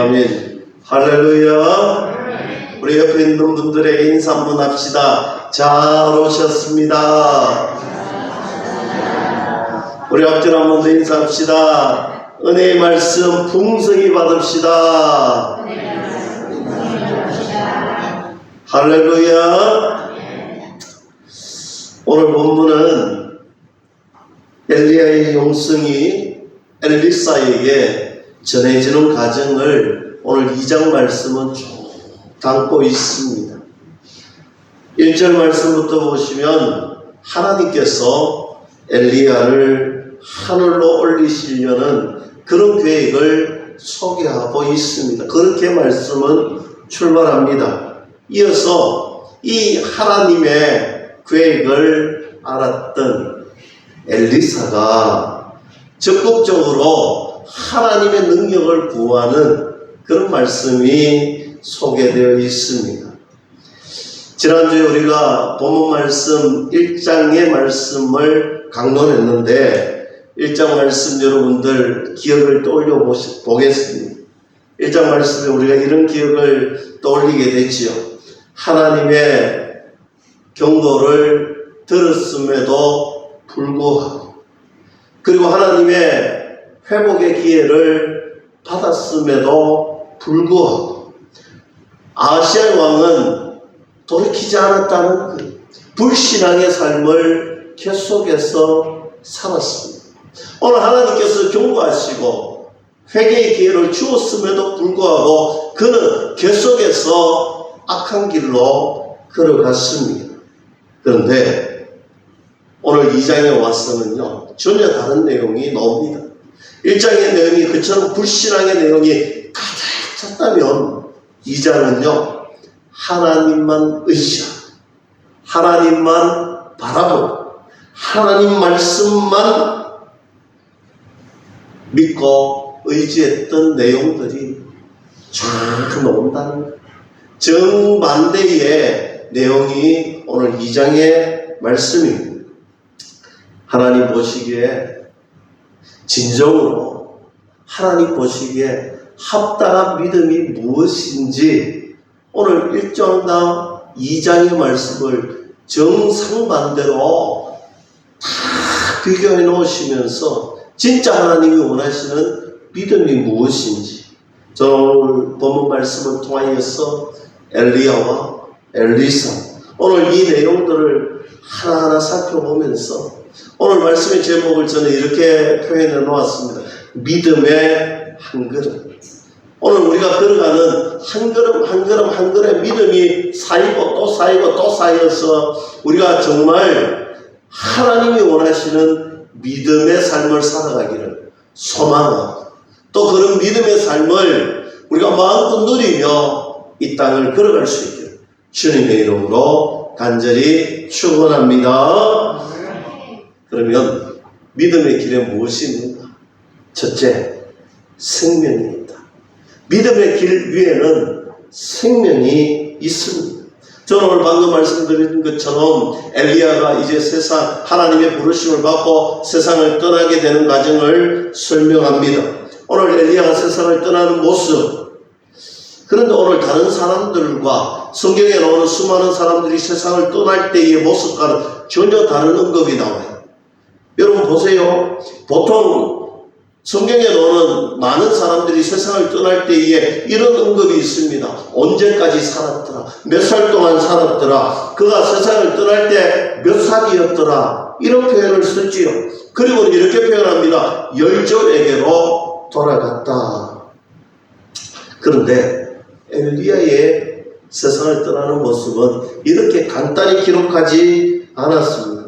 아멘. 할렐루야. 우리 옆에 있는 분들에게 인사 한번 합시다. 잘 오셨습니다. 우리 앞뒤로 한번 더 인사합시다. 은혜의 말씀 풍성히 받읍시다. 할렐루야. 오늘 본문은 엘리야의 영성이 엘리사에게 전해지는 과정을 오늘 2장 말씀은 쭉 담고 있습니다. 1절 말씀부터 보시면 하나님께서 엘리야를 하늘로 올리시려는 그런 계획을 소개하고 있습니다. 그렇게 말씀은 출발합니다. 이어서 이 하나님의 계획을 알았던 엘리사가 적극적으로 하나님의 능력을 구하는 그런 말씀이 소개되어 있습니다. 지난주에 우리가 본문 말씀 1장의 말씀을 강론했는데 1장 말씀 여러분들 기억을 떠올려 보겠습니다. 1장 말씀에 우리가 이런 기억을 떠올리게 되지요. 하나님의 경고를 들었음에도 불구하고, 그리고 하나님의 회복의 기회를 받았음에도 불구하고 아하시아의 왕은 돌이키지 않았다는 그 불신앙의 삶을 계속해서 살았습니다. 오늘 하나님께서 경고하시고 회개의 기회를 주었음에도 불구하고 그는 계속해서 악한 길로 걸어갔습니다. 그런데 오늘 2장에 와서는요, 전혀 다른 내용이 나옵니다. 1장의 내용이 그처럼 불신앙의 내용이 가득 찼다면 2장은요, 하나님만 의지하고 하나님만 바라보고 하나님 말씀만 믿고 의지했던 내용들이 쭉 나온다는 거예요. 정반대의 내용이 오늘 2장의 말씀입니다. 하나님 보시기에 진정으로 하나님 보시기에 합당한 믿음이 무엇인지 오늘 1장과 2장의 말씀을 정상반대로 다 비교해 놓으시면서 진짜 하나님이 원하시는 믿음이 무엇인지, 저는 오늘 본문 말씀을 통하여서 엘리야와 엘리사, 오늘 이 내용들을 하나하나 살펴보면서 오늘 말씀의 제목을 저는 이렇게 표현해 놓았습니다. 믿음의 한 걸음. 오늘 우리가 걸어가는 한 걸음 한 걸음 한 걸음의 믿음이 쌓이고 또 쌓이고 또 쌓여서 우리가 정말 하나님이 원하시는 믿음의 삶을 살아가기를 소망하고, 또 그런 믿음의 삶을 우리가 마음껏 누리며 이 땅을 걸어갈 수 있기를 주님의 이름으로 간절히 축원합니다. 그러면 믿음의 길에 무엇이 있는가? 첫째, 생명이 있다. 믿음의 길 위에는 생명이 있습니다. 저는 오늘 방금 말씀드린 것처럼 엘리야가 이제 세상 하나님의 부르심을 받고 세상을 떠나게 되는 과정을 설명합니다. 오늘 엘리야가 세상을 떠나는 모습, 그런데 오늘 다른 사람들과 성경에 나오는 수많은 사람들이 세상을 떠날 때의 모습과는 전혀 다른 언급이 나와요. 여러분 보세요. 보통 성경에 나오는 많은 사람들이 세상을 떠날 때에 이런 언급이 있습니다. 언제까지 살았더라, 몇 살 동안 살았더라, 그가 세상을 떠날 때 몇 살이었더라, 이런 표현을 쓰지요. 그리고 이렇게 표현합니다. 열조에게로 돌아갔다. 그런데 엘리야의 세상을 떠나는 모습은 이렇게 간단히 기록하지 않았습니다.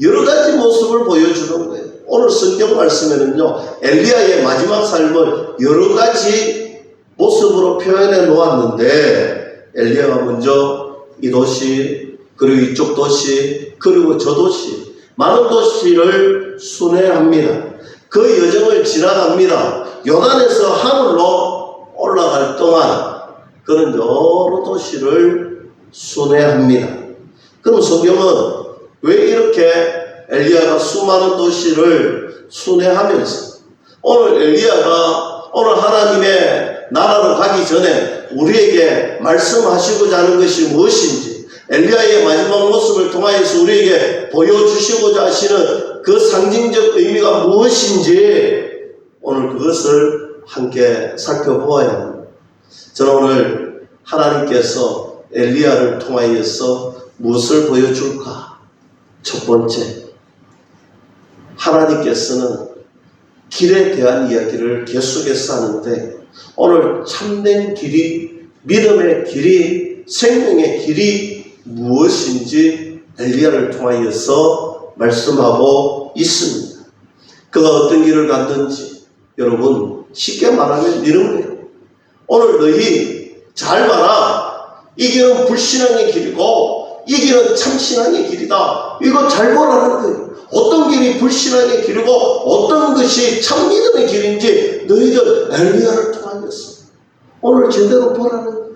여러 가지 모습을 보여주는 거예요. 오늘 성경 말씀에는요, 엘리야의 마지막 삶을 여러 가지 모습으로 표현해 놓았는데, 엘리야가 먼저 이 도시, 그리고 이쪽 도시, 그리고 저 도시, 많은 도시를 순회합니다. 그 여정을 지나갑니다. 요단에서 하늘로 올라갈 동안 그런 여러 도시를 순회합니다. 그럼 성경은 왜 이렇게 엘리야가 수많은 도시를 순회하면서 오늘 엘리야가 오늘 하나님의 나라로 가기 전에 우리에게 말씀하시고자 하는 것이 무엇인지, 엘리야의 마지막 모습을 통하여서 우리에게 보여주시고자 하시는 그 상징적 의미가 무엇인지 오늘 그것을 함께 살펴보아야 합니다. 저는 오늘 하나님께서 엘리야를 통하여서 무엇을 보여줄까? 첫 번째, 하나님께서는 길에 대한 이야기를 계속해서 하는데 오늘 참된 길이, 믿음의 길이, 생명의 길이 무엇인지 엘리야를 통하여서 말씀하고 있습니다. 그가 어떤 길을 갔는지 여러분 쉽게 말하면 이런 거예요. 오늘 너희 잘 봐라. 이 길은 불신앙의 길이고 이 길은 참신앙의 길이다. 이거 잘 보라는 거예요. 어떤 길이 불신앙의 길이고 어떤 것이 참믿음의 길인지 너희들 엘리야를 통하여서 오늘 제대로 보라는 거예요.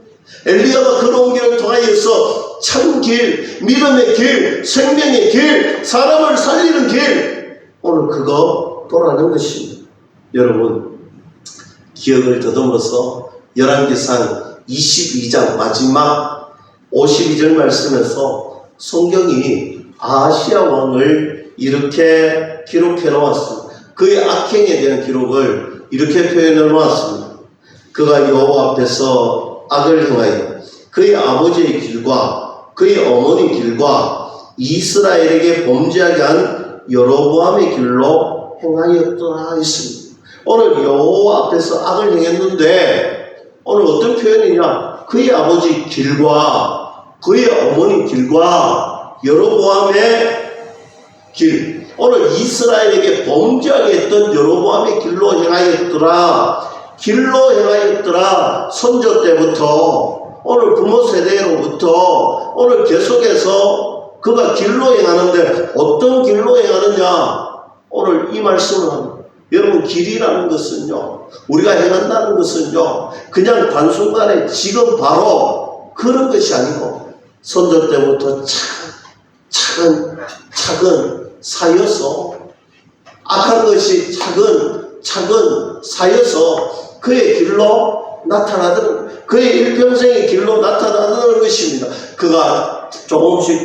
엘리야가 걸어온 길을 통하여서 참길, 믿음의 길, 생명의 길, 사람을 살리는 길, 오늘 그거 보라는 것입니다. 여러분 기억을 더듬어서 열왕기상 22장 마지막 52절 말씀에서 성경이 아하시야 왕을 이렇게 기록해 놓았습니다. 그의 악행에 대한 기록을 이렇게 표현해 놓았습니다. 그가 여호와 앞에서 악을 행하여 그의 아버지의 길과 그의 어머니 길과 이스라엘에게 범죄하게 한 여로보암의 길로 행하였더라 했습니다. 오늘 여호와 앞에서 악을 행했는데 오늘 어떤 표현이냐? 그의 아버지 길과 그의 어머니 길과 여로보암의 길, 오늘 이스라엘에게 범죄하게 했던 여로보암의 길로 행하였더라. 길로 행하였더라. 선조 때부터 오늘 부모 세대로부터 오늘 계속해서 그가 길로 행하는데 어떤 길로 행하느냐? 오늘 이 말씀을 합니다. 여러분 길이라는 것은요, 우리가 행한다는 것은요, 그냥 단순간에 지금 바로 그런 것이 아니고 선조 때부터 차근 사여서 악한 것이 차근 사여서 그의 길로 나타나는, 그의 일평생의 길로 나타나는 것입니다. 그가 조금씩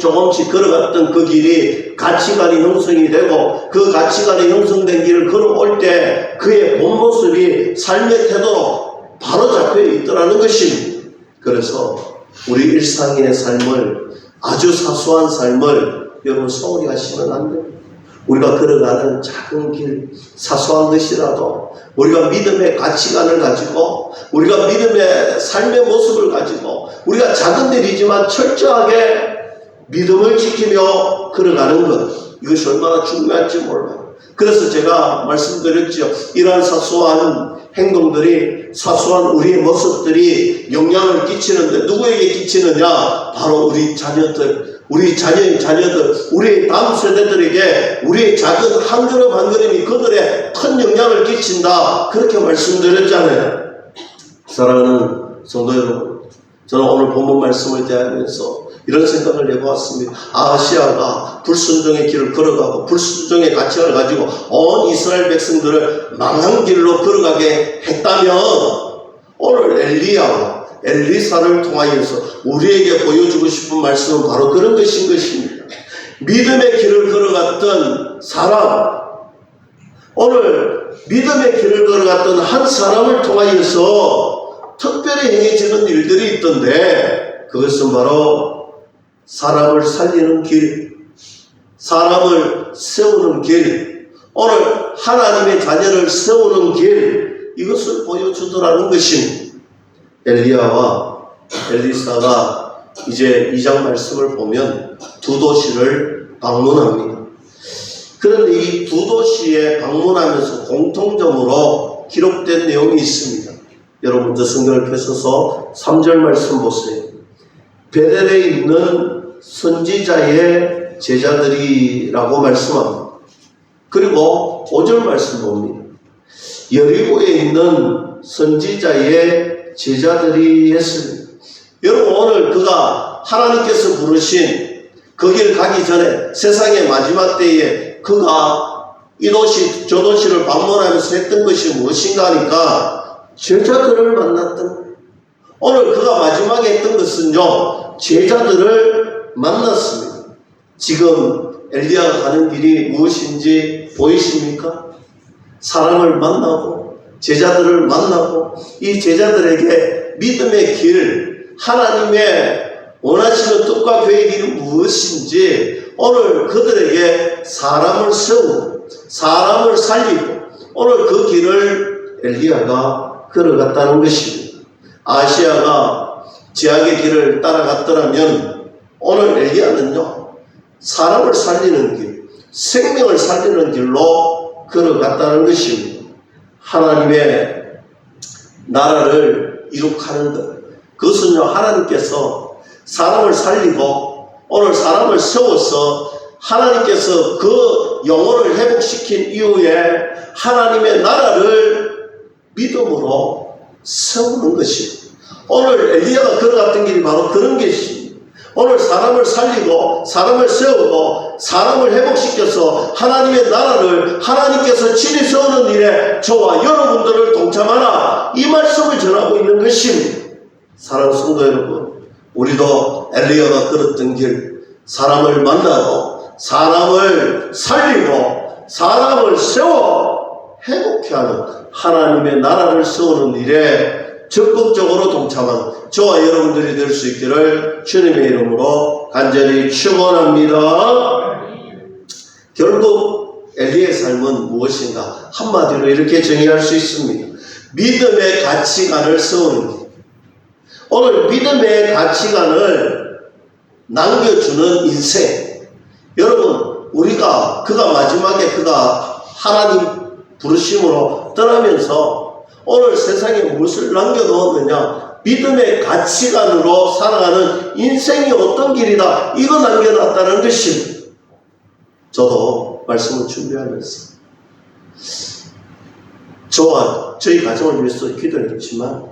걸어갔던 그 길이 가치관이 형성이 되고 그 가치관이 형성된 길을 걸어올 때 그의 본 모습이 삶의 태도로 바로 잡혀 있더라는 것입니다. 그래서 우리 일상인의 삶을, 아주 사소한 삶을 여러분 소홀히 하시면 안 됩니다. 우리가 걸어가는 작은 길, 사소한 것이라도 우리가 믿음의 가치관을 가지고 우리가 믿음의 삶의 모습을 가지고 우리가 작은 일이지만 철저하게 믿음을 지키며 걸어가는 것, 이것이 얼마나 중요할지 몰라요. 그래서 제가 말씀드렸죠. 이러한 사소한 행동들이, 사소한 우리의 모습들이 영향을 끼치는데 누구에게 끼치느냐? 바로 우리 자녀들, 우리 자녀의 자녀들, 우리의 다음 세대들에게 우리의 작은 한 걸음 한 걸음이 그들의 큰 영향을 끼친다. 그렇게 말씀드렸잖아요. 사랑하는 성도 여러분, 저는 오늘 본문 말씀을 대하면서 이런 생각을 해보았습니다. 아하시야가 불순종의 길을 걸어가고 불순종의 가치관을 가지고 온 이스라엘 백성들을 망한 길로 걸어가게 했다면 오늘 엘리야와 엘리사를 통하여서 우리에게 보여주고 싶은 말씀은 바로 그런 것인 것입니다. 믿음의 길을 걸어갔던 사람, 오늘 믿음의 길을 걸어갔던 한 사람을 통하여서 특별히 행해지는 일들이 있던데 그것은 바로 사람을 살리는 길, 사람을 세우는 길, 오늘 하나님의 자녀를 세우는 길, 이것을 보여주더라는 것입니다. 엘리야와 엘리사가 이제 2장 말씀을 보면 두 도시를 방문합니다. 그런데 이 두 도시에 방문하면서 공통점으로 기록된 내용이 있습니다. 여러분들 성경을 펴셔서 3절 말씀 보세요. 베델에 있는 선지자의 제자들이라고 말씀합니다. 그리고 5절 말씀 봅니다. 여리고에 있는 선지자의 제자들이 했습니다. 여러분 오늘 그가 하나님께서 부르신 그 길 가기 전에 세상의 마지막 때에 그가 이 도시 저 도시를 방문하면서 했던 것이 무엇인가 하니까 제자들을 만났던, 오늘 그가 마지막에 했던 것은요, 제자들을 만났습니다. 지금 엘리야가 가는 길이 무엇인지 보이십니까? 사람을 만나고 제자들을 만나고 이 제자들에게 믿음의 길, 하나님의 원하시는 뜻과 계획이 무엇인지 오늘 그들에게 사람을 세우고 사람을 살리고 오늘 그 길을 엘리야가 걸어갔다는 것입니다. 아시아가 제약의 길을 따라갔더라면 오늘 엘리야는요, 사람을 살리는 길, 생명을 살리는 길로 걸어갔다는 것입니다. 하나님의 나라를 이룩하는 것, 그것은요, 하나님께서 사람을 살리고 오늘 사람을 세워서 하나님께서 그 영혼을 회복시킨 이후에 하나님의 나라를 믿음으로 세우는 것입니다. 오늘 엘리야가 걸어갔던 길이 바로 그런 것입니다. 오늘 사람을 살리고 사람을 세우고 사람을 회복시켜서 하나님의 나라를 하나님께서 친히 세우는 일에 저와 여러분들을 동참하라, 이 말씀을 전하고 있는 것입니다. 사랑하는 성도 여러분, 우리도 엘리야가 걸었던 길, 사람을 만나고 사람을 살리고 사람을 세워 회복케 하는 하나님의 나라를 세우는 일에 적극적으로 동참한 저와 여러분들이 될 수 있기를 주님의 이름으로 간절히 축원합니다. 결국 엘리야의 삶은 무엇인가? 한마디로 이렇게 정의할 수 있습니다. 믿음의 가치관을 세우는 것. 오늘 믿음의 가치관을 남겨주는 인생. 여러분, 그가 마지막에 그가 하나님 부르심으로 떠나면서 오늘 세상에 무엇을 남겨놓았느냐? 믿음의 가치관으로 살아가는 인생이 어떤 길이다, 이거 남겨놨다는 것입니다. 저도 말씀을 준비하면서 저와 저희 가정을 위해서 기도를 했지만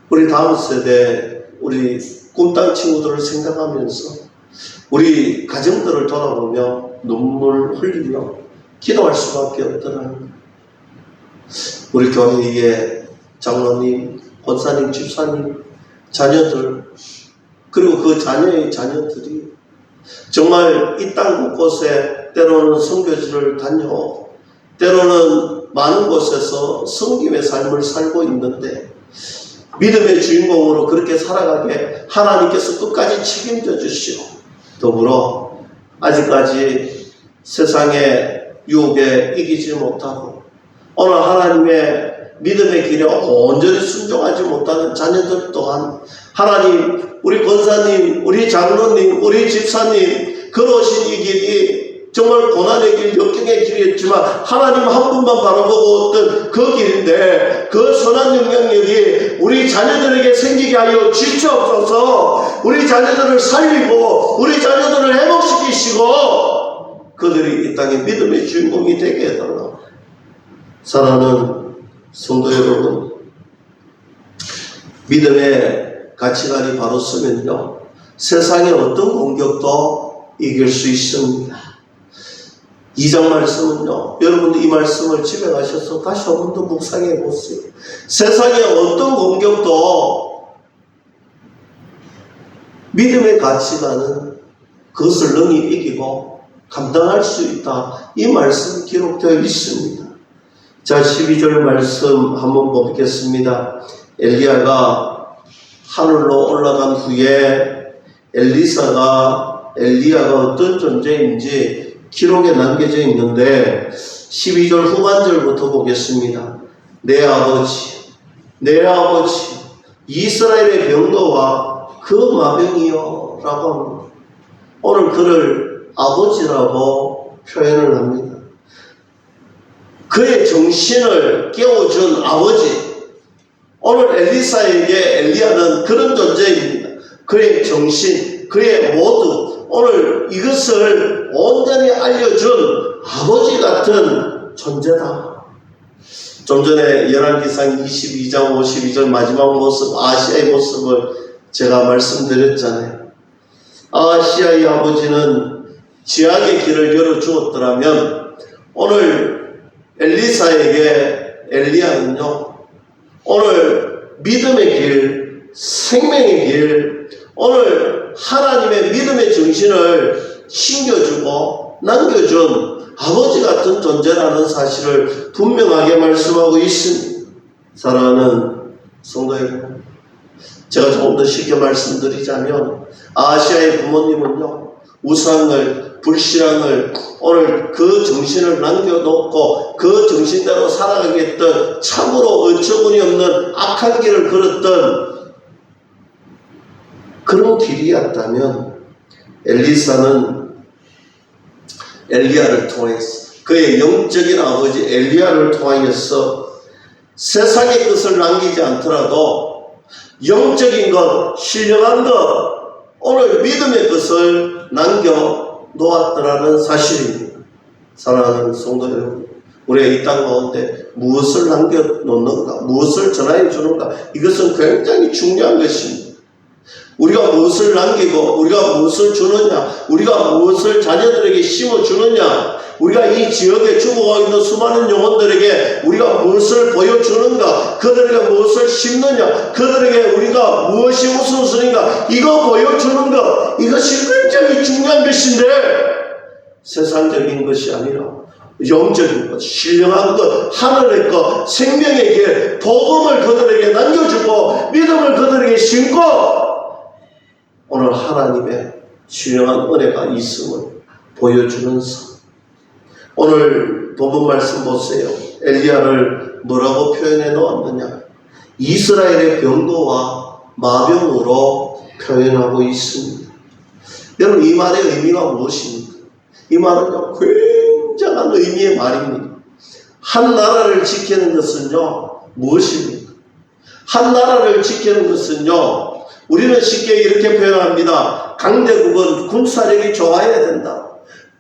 우리 다음 세대, 우리 꿈땅 친구들을 생각하면서 우리 가정들을 돌아보며 눈물 흘리며 기도할 수밖에 없더라는 거예요. 우리 교회의 장로님, 권사님, 집사님, 자녀들, 그리고 그 자녀의 자녀들이 정말 이 땅 곳곳에 때로는 선교지를 다녀, 때로는 많은 곳에서 섬김의 삶을 살고 있는데 믿음의 주인공으로 그렇게 살아가게 하나님께서 끝까지 책임져 주시오. 더불어 아직까지 세상의 유혹에 이기지 못하고 오늘 하나님의 믿음의 길에 온전히 순종하지 못하는 자녀들 또한 하나님, 우리 권사님, 우리 장로님, 우리 집사님 걸어오신 이 길이 정말 고난의 길, 역경의 길이었지만 하나님 한 분만 바라보고 어떤 그 길인데 그 선한 영향력이 우리 자녀들에게 생기게 하여 주시옵소서. 우리 자녀들을 살리고 우리 자녀들을 회복시키시고 그들이 이 땅의 믿음의 주인공이 되게 해달라. 사랑하는 성도 여러분, 믿음의 가치관이 바로 서면요, 세상의 어떤 공격도 이길 수 있습니다. 2장 말씀은요, 여러분들 이 말씀을 집에 가셔서 다시 한 번 더 묵상해 보세요. 세상의 어떤 공격도 믿음의 가치관은 그것을 능히 이기고 감당할 수 있다, 이 말씀이 기록되어 있습니다. 자, 12절 말씀 한번 보겠습니다. 엘리야가 하늘로 올라간 후에 엘리야가 어떤 존재인지 기록에 남겨져 있는데 12절 후반절부터 보겠습니다. 내 아버지 이스라엘의 병거와 그 마병이요 라고 합니다. 오늘 그를 아버지라고 표현을 합니다. 그의 정신을 깨워준 아버지. 오늘 엘리사에게 엘리야는 그런 존재입니다. 그의 정신, 그의 모두, 오늘 이것을 온전히 알려준 아버지 같은 존재다. 좀 전에 열왕기상 22장 52절 마지막 모습, 아시아의 모습을 제가 말씀드렸잖아요. 아시아의 아버지는 지향의 길을 열어주었더라면 오늘 엘리사에게 엘리야는요, 오늘 믿음의 길, 생명의 길, 오늘 하나님의 믿음의 정신을 심겨주고 남겨준 아버지 같은 존재라는 사실을 분명하게 말씀하고 있습니다. 사랑하는 성도 여러분, 제가 조금 더 쉽게 말씀드리자면 아시아의 부모님은요, 우상을, 불신앙을 오늘 그 정신을 남겨놓고 그 정신대로 살아가겠던 참으로 어처구니 없는 악한 길을 걸었던 그런 길이었다면 엘리사는 엘리야를 통해서 그의 영적인 아버지 엘리야를 통하여서 세상의 것을 남기지 않더라도 영적인 것, 신령한 것, 오늘 믿음의 것을 남겨놓았더라는 사실입니다. 사랑하는 성도 여러분, 우리가 이 땅 가운데 무엇을 남겨놓는가, 무엇을 전하여 주는가, 이것은 굉장히 중요한 것입니다. 우리가 무엇을 남기고 우리가 무엇을 주느냐, 우리가 무엇을 자녀들에게 심어주느냐, 우리가 이 지역에 죽어가고 있는 수많은 영혼들에게 우리가 무엇을 보여주는가, 그들에게 무엇을 심느냐, 그들에게 우리가 무엇이 우선순위인가, 이거 보여주는 것, 이것이 굉장히 중요한 것인데 세상적인 것이 아니라 영적인 것, 신령한 것, 하늘의 것, 생명의 길, 복음을 그들에게 남겨주고 믿음을 그들에게 심고 오늘 하나님의 신령한 은혜가 있음을 보여주는 삶. 오늘 본문 말씀 보세요. 엘리야를 뭐라고 표현해 놓았느냐? 이스라엘의 병거와 마병으로 표현하고 있습니다. 여러분, 이 말의 의미가 무엇입니까? 이 말은요, 굉장한 의미의 말입니다. 한 나라를 지키는 것은요, 무엇입니까? 한 나라를 지키는 것은요, 우리는 쉽게 이렇게 표현합니다. 강대국은 군사력이 좋아야 된다.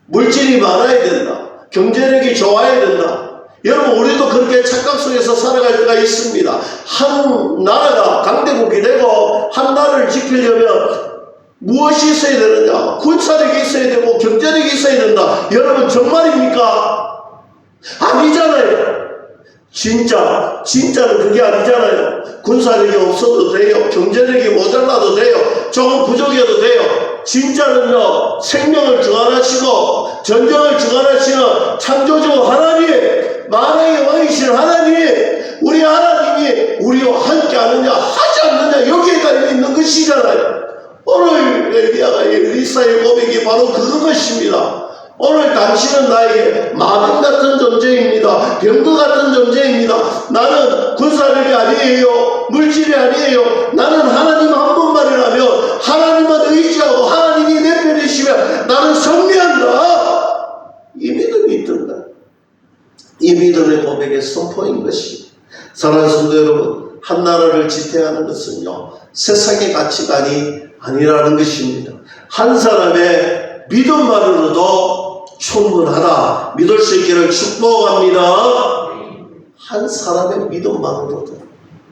물질이 많아야 된다. 경제력이 좋아야 된다. 여러분, 우리도 그렇게 착각 속에서 살아갈 때가 있습니다. 한 나라가 강대국이 되고 한 나라를 지키려면 무엇이 있어야 되느냐? 군사력이 있어야 되고 경제력이 있어야 된다. 여러분, 정말입니까? 아니잖아요. 진짜는 그게 아니잖아요. 군사력이 없어도 돼요. 경제력이 모자라도 돼요. 조금 부족해도 돼요. 진짜는요, 생명을 주관하시고 전쟁을 주관하시는 창조주 하나님, 만왕의 왕이신 하나님, 우리 하나님이 우리와 함께 하느냐 하지 않느냐 여기에 달려있는 것이잖아요. 오늘 엘리야가 엘리사의 고백이 바로 그것입니다. 오늘 당신은 나에게 마병 같은 존재입니다. 병거 같은 존재입니다. 나는 군사력이 아니에요. 물질이 아니에요. 나는 하나님 한 분만이라면 하나님만 의지하고 하나님이 내 편이시면 나는 승리한다. 이 믿음이 있던가. 이 믿음의 고백의 선포인 것이, 사랑하는 성도 여러분, 한 나라를 지탱하는 것은요, 세상의 가치관이 아니라는 것입니다. 한 사람의 믿음만으로도 충분하다. 믿을 수 있기를 축복합니다. 한 사람의 믿음만으로도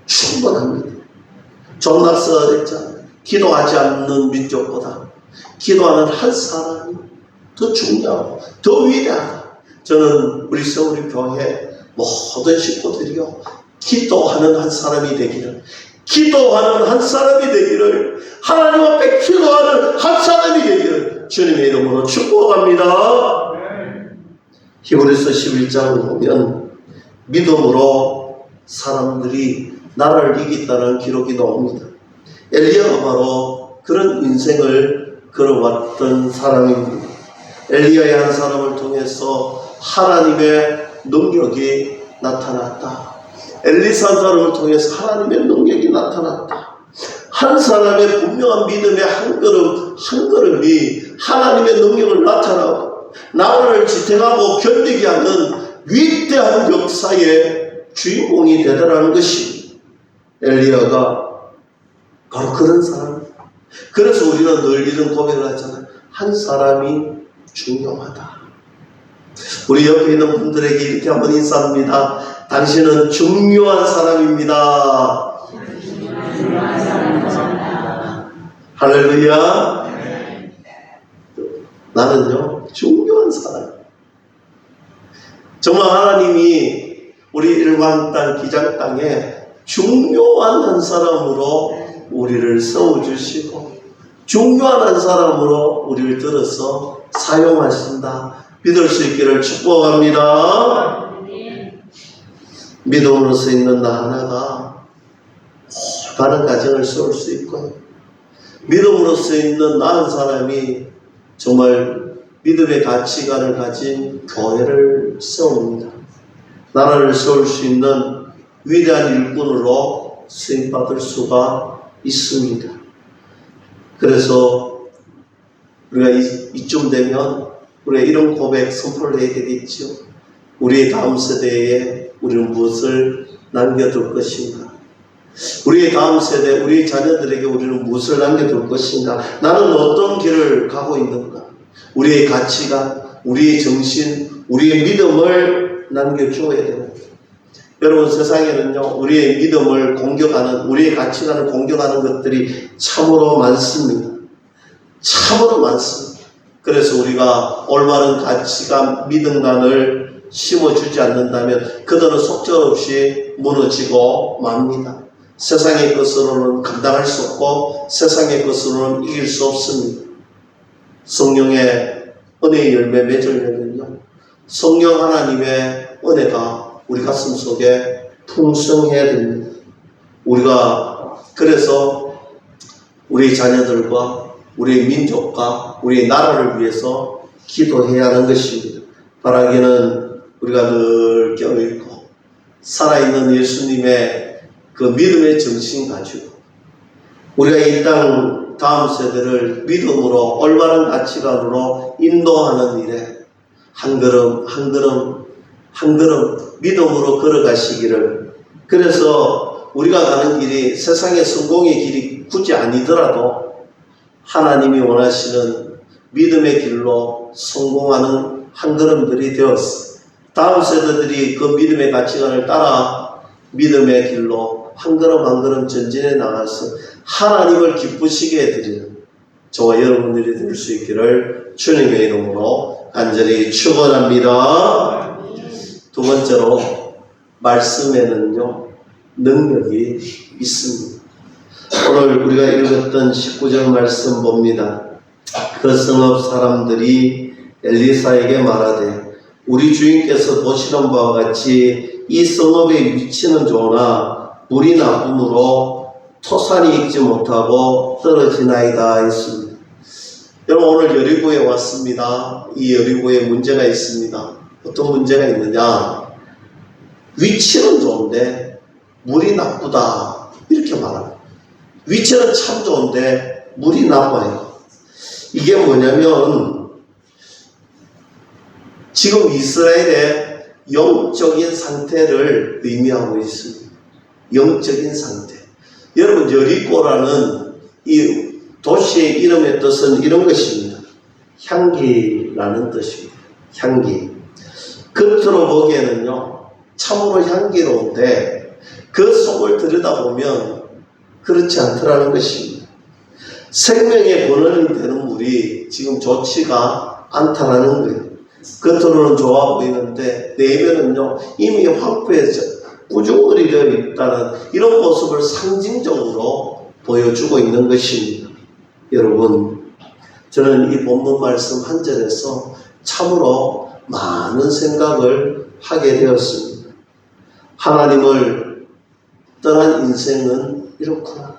충분합니다. 존 낙서가 됐잖아요. 기도하지 않는 민족보다 기도하는 한 사람이 더 중요하고 더 위대하다. 저는 우리 서울의 교회 모든 식구들이요, 기도하는 한 사람이 되기를, 기도하는 한 사람이 되기를, 하나님 앞에 기도하는 한 사람이 되기를 주님의 이름으로 축복합니다. 히브리서 11장을 보면 믿음으로 사람들이 나라를 이겼다는 기록이 나옵니다. 엘리야가 바로 그런 인생을 걸어왔던 사람입니다. 엘리야의 한 사람을 통해서 하나님의 능력이 나타났다. 엘리사 한 사람을 통해서 하나님의 능력이 나타났다. 한 사람의 분명한 믿음의 한 걸음 한 걸음이 하나님의 능력을 나타나고 나라를 지탱하고 견디게 하는 위대한 역사의 주인공이 되더라는 것이, 엘리야가 바로 그런 사람. 그래서 우리는 늘 이런 고백을 하잖아요. 한 사람이 중요하다. 우리 옆에 있는 분들에게 이렇게 한번 인사합니다. 당신은 중요한 사람입니다. 할렐루야. 나는요, 중요한 사람. 정말 하나님이 우리 일반 땅, 기장 땅에 중요한 한 사람으로 우리를 세워주시고 중요한 한 사람으로 우리를 들어서 사용하신다. 믿을 수 있기를 축복합니다. 믿음으로서 있는 나 하나가 올바른 가정을 세울 수 있고 믿음으로서 있는 나 한 사람이 정말 믿음의 가치관을 가진 교회를 세웁니다. 나라를 세울 수 있는 위대한 일꾼으로 쓰임받을 수가 있습니다. 그래서 우리가 이쯤 되면 우리가 이런 고백 선포를 해야 되겠죠. 우리의 다음 세대에 우리는 무엇을 남겨둘 것인가? 우리의 다음 세대, 우리의 자녀들에게 우리는 무엇을 남겨둘 것인가? 나는 어떤 길을 가고 있는가? 우리의 가치관, 우리의 정신, 우리의 믿음을 남겨줘야 됩니다. 여러분, 세상에는요, 우리의 믿음을 공격하는, 우리의 가치관을 공격하는 것들이 참으로 많습니다. 참으로 많습니다. 그래서 우리가 올바른 가치관, 믿음관을 심어주지 않는다면 그들은 속절없이 무너지고 맙니다. 세상의 것으로는 감당할 수 없고 세상의 것으로는 이길 수 없습니다. 성령의 은혜의 열매 맺으려면요, 성령 하나님의 은혜가 우리 가슴 속에 풍성해야 됩니다. 우리가 그래서 우리 자녀들과 우리의 민족과 우리의 나라를 위해서 기도해야 하는 것입니다. 바라기는 우리가 늘 껴있고 살아있는 예수님의 그 믿음의 정신 가지고 우리가 이 땅 다음 세대를 믿음으로 올바른 가치관으로 인도하는 일에 한 걸음 한 걸음 한 걸음 믿음으로 걸어가시기를, 그래서 우리가 가는 길이 세상의 성공의 길이 굳이 아니더라도 하나님이 원하시는 믿음의 길로 성공하는 한 걸음들이 되었어. 다음 세대들이 그 믿음의 가치관을 따라 믿음의 길로 한 걸음 한 걸음 전진해 나가서 하나님을 기쁘시게 해드리는 저와 여러분들이 될 수 있기를 주님의 이름으로 간절히 축원합니다. 두 번째로, 말씀에는요 능력이 있습니다. 오늘 우리가 읽었던 19절 말씀 봅니다. 그 성읍 사람들이 엘리사에게 말하되 우리 주인께서 보시는 바와 같이 이 성읍의 위치는 좋으나 물이 나쁨으로 토산이 익지 못하고 떨어지나이다 했습니다. 여러분, 오늘 여리고에 왔습니다. 이 여리고에 문제가 있습니다. 어떤 문제가 있느냐? 위치는 좋은데 물이 나쁘다 이렇게 말합니다. 위치는 참 좋은데 물이 나빠요. 이게 뭐냐면 지금 이스라엘의 영적인 상태를 의미하고 있습니다. 영적인 상태. 여러분, 여리고라는 이 도시의 이름의 뜻은 이런 것입니다. 향기라는 뜻입니다. 향기. 겉으로 보기에는요 참으로 향기로운데 그 속을 들여다보면 그렇지 않더라는 것입니다. 생명의 근원이 되는 물이 지금 좋지가 않다라는 거예요. 겉으로는 좋아 보이는데 내면은요 이미 황폐해져 꾸중거리되어 있다는 이런 모습을 상징적으로 보여주고 있는 것입니다. 여러분, 저는 이 본문 말씀 한 절에서 참으로 많은 생각을 하게 되었습니다. 하나님을 떠난 인생은 이렇구나.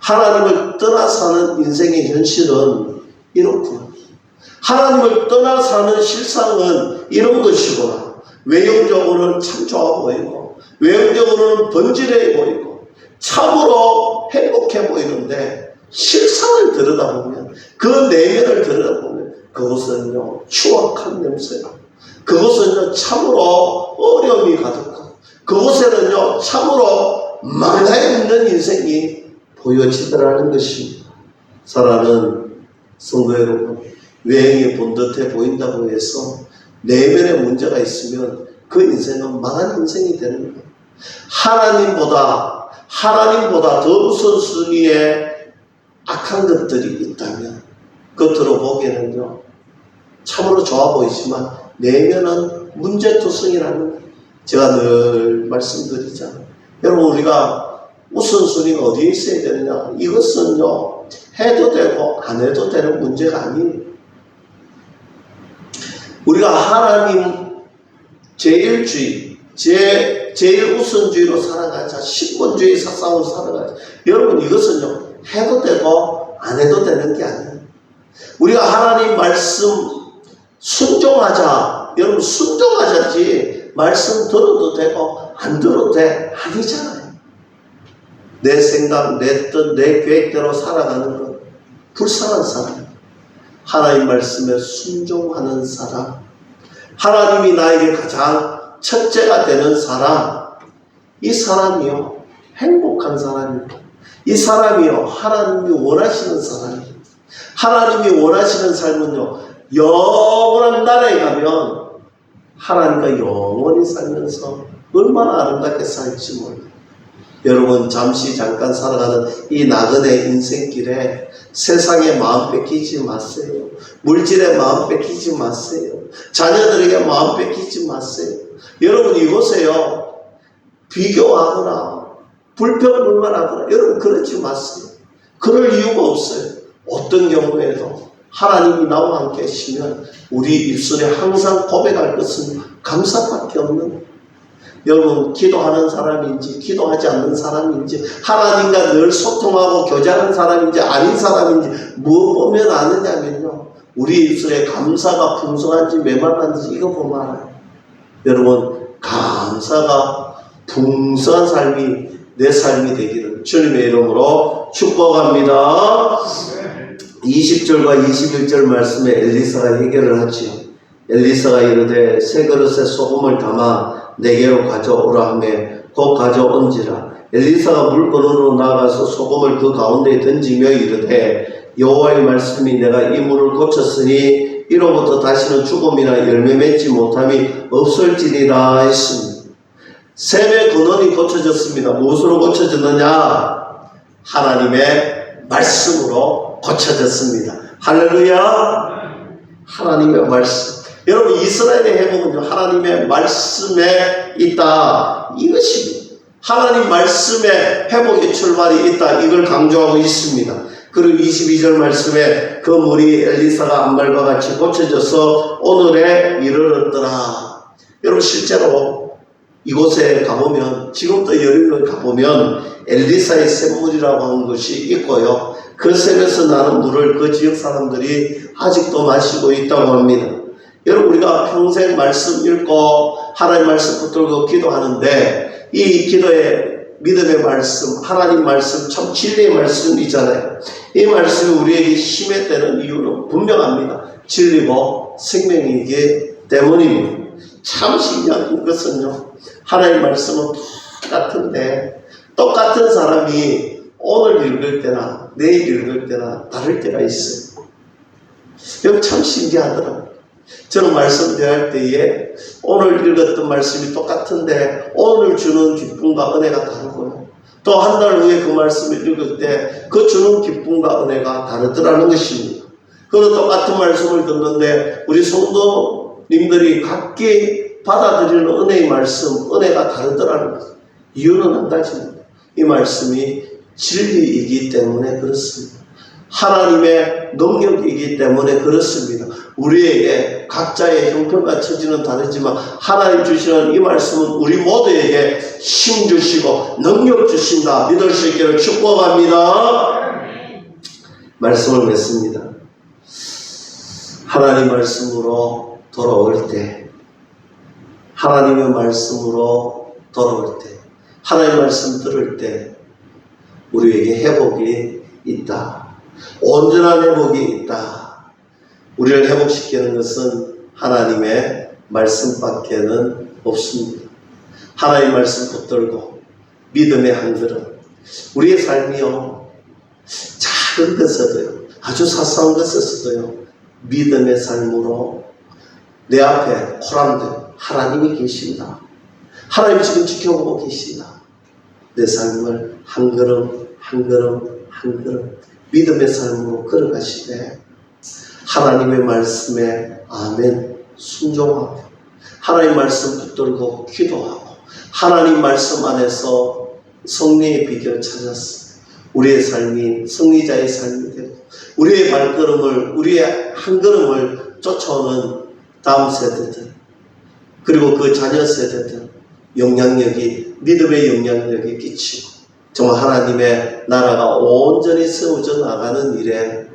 하나님을 떠나 사는 인생의 현실은 이렇구나. 하나님을 떠나 사는 실상은 이런 것이구나. 외형적으로는 참 좋아 보이고 외형적으로는 번지르해 보이고 참으로 행복해 보이는데 실상을 들여다보면, 그 내면을 들여다보면 그것은요 추악한 냄새가, 그것은요 참으로 어려움이 가득하고 그곳에는요 참으로 망하있는 인생이 보여지더라는 것입니다. 사랑하는 성도 여러분, 외형이 본듯해 보인다고 해서 내면에 문제가 있으면 그 인생은 망한 인생이 되는 거예요. 하나님보다 더 우선순위의 악한 것들이 있다면 겉으로 보기에는요 참으로 좋아 보이지만 내면은 문제투성이라는 거예요. 제가 늘 말씀드리잖아요. 여러분, 우리가 우선순위가 어디에 있어야 되느냐? 이것은요, 해도 되고 안 해도 되는 문제가 아니에요. 우리가 하나님 제일주의, 제일 우선주의로 살아가자, 신분주의 사상으로 살아가자. 여러분, 이것은요, 해도 되고 안 해도 되는 게 아니에요. 우리가 하나님 말씀 순종하자. 여러분, 순종하자지 말씀 들어도 되고 안 들어도 돼. 아니잖아요. 내 생각, 내 뜻, 내 계획대로 살아가는 건 불쌍한 사람. 하나님 말씀에 순종하는 사람. 하나님이 나에게 가장 첫째가 되는 사람. 이 사람이요, 행복한 사람입니다. 이 사람이요, 하나님이 원하시는 사람이에요. 하나님이 원하시는 삶은요, 영원한 나라에 가면 하나님과 영원히 살면서 얼마나 아름답게 살지 몰라요. 여러분, 잠깐 살아가는 이 나그네 인생길에 세상에 마음 뺏기지 마세요. 물질에 마음 뺏기지 마세요. 자녀들에게 마음 뺏기지 마세요. 여러분, 이곳에요, 비교하거나 불평불만하거나 여러분 그러지 마세요. 그럴 이유가 없어요. 어떤 경우에도 하나님이 나와 함께 계시면 우리 입술에 항상 고백할 것은 감사밖에 없는 거예요. 여러분, 기도하는 사람인지 기도하지 않는 사람인지 하나님과 늘 소통하고 교제하는 사람인지 아닌 사람인지 뭐 보면 아느냐면요, 우리 입술에 감사가 풍성한지 메말랐는지 이거 보면 알아요. 여러분, 감사가 풍성한 삶이 내 삶이 되기를 주님의 이름으로 축복합니다. 20절과 21절 말씀에 엘리사가 해결을 하지요. 엘리사가 이르되 세 그릇에 소금을 담아 내게로 가져오라 하며 곧 가져온지라. 엘리사가 물건으로 나아가서 소금을 그 가운데에 던지며 이르되 여호와의 말씀이 내가 이 물을 고쳤으니 이로부터 다시는 죽음이나 열매 맺지 못함이 없을지니라 했습니다. 셈의 근원이 고쳐졌습니다. 무엇으로 고쳐졌느냐? 하나님의 말씀으로 고쳐졌습니다. 할렐루야. 하나님의 말씀. 여러분, 이스라엘의 회복은요, 하나님의 말씀에 있다, 이것입니다. 하나님 말씀에 회복의 출발이 있다, 이걸 강조하고 있습니다. 그리고 22절 말씀에 그 물이 엘리사가 한 말과 같이 고쳐져서 오늘에 이르렀더라. 여러분, 실제로 이곳에 가보면, 지금도 여리고에 가보면 엘리사의 샘물이라고 하는 것이 있고요, 그 샘에서 나는 물을 그 지역 사람들이 아직도 마시고 있다고 합니다. 여러분, 우리가 평생 말씀 읽고 하나님 말씀 붙들고 기도하는데 이 기도의 믿음의 말씀, 하나님 말씀, 참 진리의 말씀이잖아요. 이 말씀이 우리에게 힘이 되는 이유는 분명합니다. 진리고 생명이기 때문입니다. 참 신기한 것은요, 하나님 말씀은 똑같은데 똑같은 사람이 오늘 읽을 때나 내일 읽을 때나 다를 때가 있어요. 여러분, 참 신기하더라고요. 저는 말씀 대할 때에 오늘 읽었던 말씀이 똑같은데 오늘 주는 기쁨과 은혜가 다르고요, 또 한 달 후에 그 말씀을 읽을 때 그 주는 기쁨과 은혜가 다르더라는 것입니다. 그리고 똑같은 말씀을 듣는데 우리 성도님들이 각기 받아들이는 은혜의 말씀, 은혜가 다르더라는 것입니다. 이유는 한 가지입니다. 이 말씀이 진리이기 때문에 그렇습니다. 하나님의 능력이기 때문에 그렇습니다. 우리에게 각자의 형편과 처지는 다르지만 하나님 주시는 이 말씀은 우리 모두에게 힘 주시고 능력 주신다, 믿을 수 있기를 축복합니다. 말씀을 맺습니다. 하나님 말씀으로 돌아올 때, 하나님의 말씀으로 돌아올 때, 하나님 말씀 들을 때 우리에게 회복이 있다, 온전한 회복이 있다. 우리를 회복시키는 것은 하나님의 말씀밖에는 없습니다. 하나님 말씀 붙들고 믿음의 한 걸음, 우리의 삶이요, 작은 것에도요, 아주 사소한 것에서도요, 믿음의 삶으로 내 앞에 코람들 하나님이 계신다, 하나님 지금 지켜보고 계신다, 내 삶을 한 걸음 한 걸음 한 걸음 믿음의 삶으로 걸어가시되 하나님의 말씀에 아멘 순종하고 하나님 말씀 붙들고 기도하고 하나님 말씀 안에서 승리의 비결을 찾았어. 우리의 삶이 승리자의 삶이 되고 우리의 발걸음을 우리의 한 걸음을 쫓아오는 다음 세대들 그리고 그 자녀 세대들 영향력이 믿음의 영향력이 끼치고 정말 하나님의 나라가 온전히 세워져 나가는 일에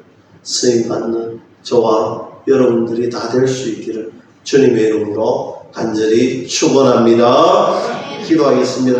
쓰임받는 저와 여러분들이 다 될 수 있기를 주님의 이름으로 간절히 축원합니다. 기도하겠습니다.